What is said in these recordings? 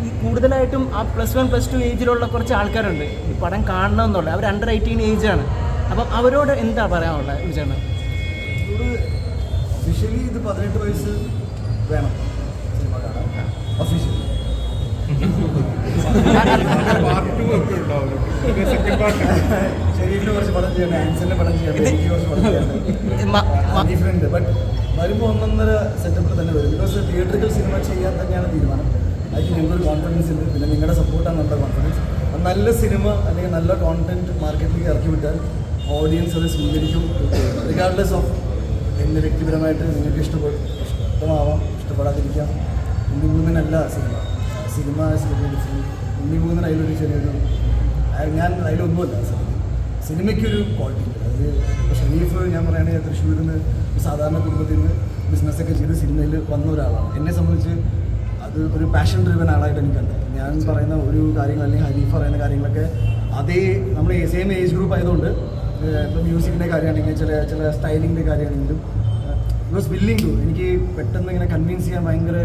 ഈ കൂടുതലായിട്ടും ആ +1 +2 ഏജിലുള്ള കുറച്ച് ആൾക്കാരുണ്ട് ഈ പടം കാണണമെന്നുള്ളത്. അവർ അണ്ടർ 18 ഏജാണ്. അപ്പം അവരോട് എന്താ പറയാനുള്ളത് വിചാരണം? ഒഫീഷ്യലി ഇത് 18 വയസ്സ് വേണം സിനിമ കാണാൻ. ഒഫീഷ്യലി ശരീരത്തിന് കുറച്ച് പടം ചെയ്യണം, ആൻസറിൻ്റെ പടം ചെയ്യണം, എനിക്ക് കുറച്ച് പടം ചെയ്യണം, ഡിഫറെൻറ്റ്. ബട്ട് വരുമ്പോൾ ഒന്നൊന്നര സെറ്റപ്പിൽ തന്നെ വരും. ബിക്കോസ് തിയേറ്ററിക്കൽ സിനിമ ചെയ്യാൻ തന്നെയാണ് തീരുമാനം. അതിന് ഞങ്ങൾക്കൊരു കോൺഫിഡൻസ് ഉണ്ട്. പിന്നെ നിങ്ങളുടെ സപ്പോർട്ടാണ് നമ്മുടെ കോൺഫിഡൻസ്. നല്ല സിനിമ അല്ലെങ്കിൽ നല്ല കോണ്ടന്റ് മാർക്കറ്റിലേക്ക് ഇറക്കി വിട്ടാൽ ഓഡിയൻസ് അത് സ്വീകരിക്കും. റിഗാർഡ്ലെസ് ഓഫ് എൻ്റെ വ്യക്തിപരമായിട്ട് നിങ്ങൾക്ക് ഇഷ്ടമാവാം, ഇഷ്ടപ്പെടാതിരിക്കാം. ഉണ്ണിമൂന്നനല്ല സിനിമ ഉണ്ണിമൂന്നൻ അതിലൊരു ചെറിയൊരു ഞാൻ അതിലൊന്നുമല്ല. സിനിമയ്ക്കൊരു ക്വാളിറ്റി ഉണ്ട്. അത് ഇപ്പോൾ ഷരീഫ് ഞാൻ പറയുകയാണെങ്കിൽ തൃശ്ശൂരിൽ നിന്ന് സാധാരണ കുടുംബത്തിൽ നിന്ന് ബിസിനസ്സൊക്കെ ചെയ്ത് സിനിമയിൽ വന്ന ഒരാളാണ്. എന്നെ സംബന്ധിച്ച് അത് ഒരു പാഷൻ ഡ്രിവൻ ആളായിട്ട് എനിക്കുണ്ട്. ഞാൻ പറയുന്ന ഒരു കാര്യങ്ങൾ അല്ലെങ്കിൽ ഹരീഫ് പറയുന്ന കാര്യങ്ങളൊക്കെ അതേ നമ്മൾ സെയിം ഏജ് ഗ്രൂപ്പ് ആയതുകൊണ്ട് ഇപ്പോൾ മ്യൂസിക്കിൻ്റെ കാര്യമാണെങ്കിലും ചില സ്റ്റൈലിങ്ങിൻ്റെ കാര്യമാണെങ്കിലും വാസ് വില്ലിങ് ടു. എനിക്ക് പെട്ടെന്ന് ഇങ്ങനെ കൺവിൻസ് ചെയ്യാൻ ഭയങ്കര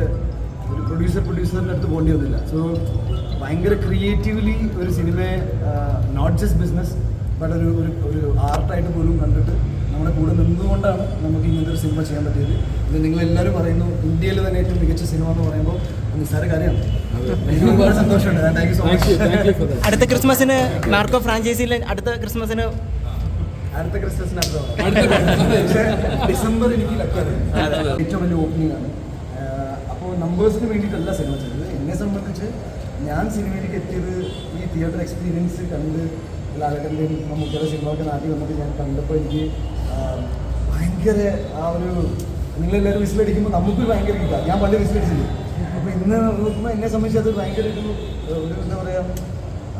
ഒരു പ്രൊഡ്യൂസറിൻ്റെ അടുത്ത് പോകേണ്ടി വന്നില്ല. സോ ഭയങ്കര ക്രിയേറ്റീവ്ലി ഒരു സിനിമയെ നോട്ട് ജസ്റ്റ് ബിസിനസ് ബട്ട് ഒരു ആർട്ടായിട്ട് പോലും കണ്ടിട്ട് നമ്മുടെ കൂടെ നിന്നുകൊണ്ടാണ് നമുക്ക് ഇങ്ങനത്തെ ഒരു സിനിമ ചെയ്യാൻ പറ്റിയത്. ഇത് നിങ്ങളെല്ലാവരും പറയുന്നു ഇന്ത്യയിൽ തന്നെ ഏറ്റവും മികച്ച സിനിമ എന്ന് പറയുമ്പോൾ നിസ്സാര കാര്യമാണ്. എനിക്ക് ഒരുപാട് സന്തോഷമുണ്ട്. Thank you so much. അടുത്ത ക്രിസ്മസിന് മാർക്കോ ഫ്രാഞ്ചൈസിയിൽ അടുത്ത ക്രിസ്മസിന് പക്ഷേ ഡിസംബർ എനിക്ക് ലക്കാണ് ഏറ്റവും വലിയ ഓപ്പണിംഗ് ആണ്. അപ്പോൾ നമ്പേഴ്സിന് വേണ്ടിയിട്ടല്ല സിനിമ ചെയ്തത്. എന്നെ സംബന്ധിച്ച് ഞാൻ സിനിമയിലേക്ക് എത്തിയത് ഈ തിയേറ്റർ എക്സ്പീരിയൻസ് കണ്ട് ലാലേട്ടൻ്റെയും മമ്മൂക്കയുടെ സിനിമയൊക്കെ നാട്ടിൽ വന്നിട്ട് ഞാൻ കണ്ടപ്പോൾ എനിക്ക് ഭയങ്കര ആ ഒരു നിങ്ങളെല്ലാവരും വിസിലടിക്കുമ്പോൾ നമുക്ക് ഭയങ്കര ഇതാണ്. ഞാൻ പണ്ട് വിസിലടിച്ചില്ല. അപ്പോൾ ഇന്ന് നോക്കുമ്പോൾ എന്നെ സംബന്ധിച്ച് അത് ഭയങ്കര ഒരു എന്താ പറയുക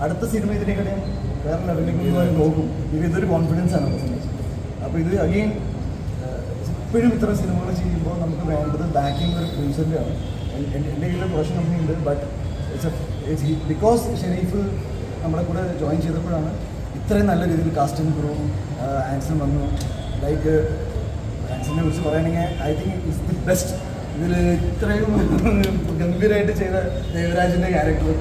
അടുത്ത സിനിമ ഇതിനെക്കാളും ഞാൻ വേറെ ലെവലിലേക്ക് നോക്കും. ഇതൊരു കോൺഫിഡൻസ് ആണ് നമ്മളെ സംബന്ധിച്ച്. അപ്പോൾ ഇത് അഗെയിൻ ഇപ്പോഴും ഇത്തരം സിനിമകൾ ചെയ്യുമ്പോൾ നമുക്ക് വേണ്ടത് ബാക്കിംഗ് ഒരു പ്രൊഡ്യൂസറിൻ്റെ ആണ്. എൻ്റെ കയ്യിൽ പ്രൊഡക്ഷൻ കമ്പനി ഉണ്ട്. ബട്ട് ഇറ്റ്സ് ബിക്കോസ് ഷെരീഫ് നമ്മുടെ കൂടെ ജോയിൻ ചെയ്തപ്പോഴാണ് ഇത്രയും നല്ല രീതിയിൽ കാസ്റ്റിംഗ് ക്രൂവും ആൻസൺ വന്നു. ലൈക്ക് ആൻസണിനെ കുറിച്ച് പറയുകയാണെങ്കിൽ I think it's the best. ഇതിൽ ഇത്രയും ഗംഭീരമായിട്ട് ചെയ്ത ദേവരാജിൻ്റെ ക്യാരക്ടർ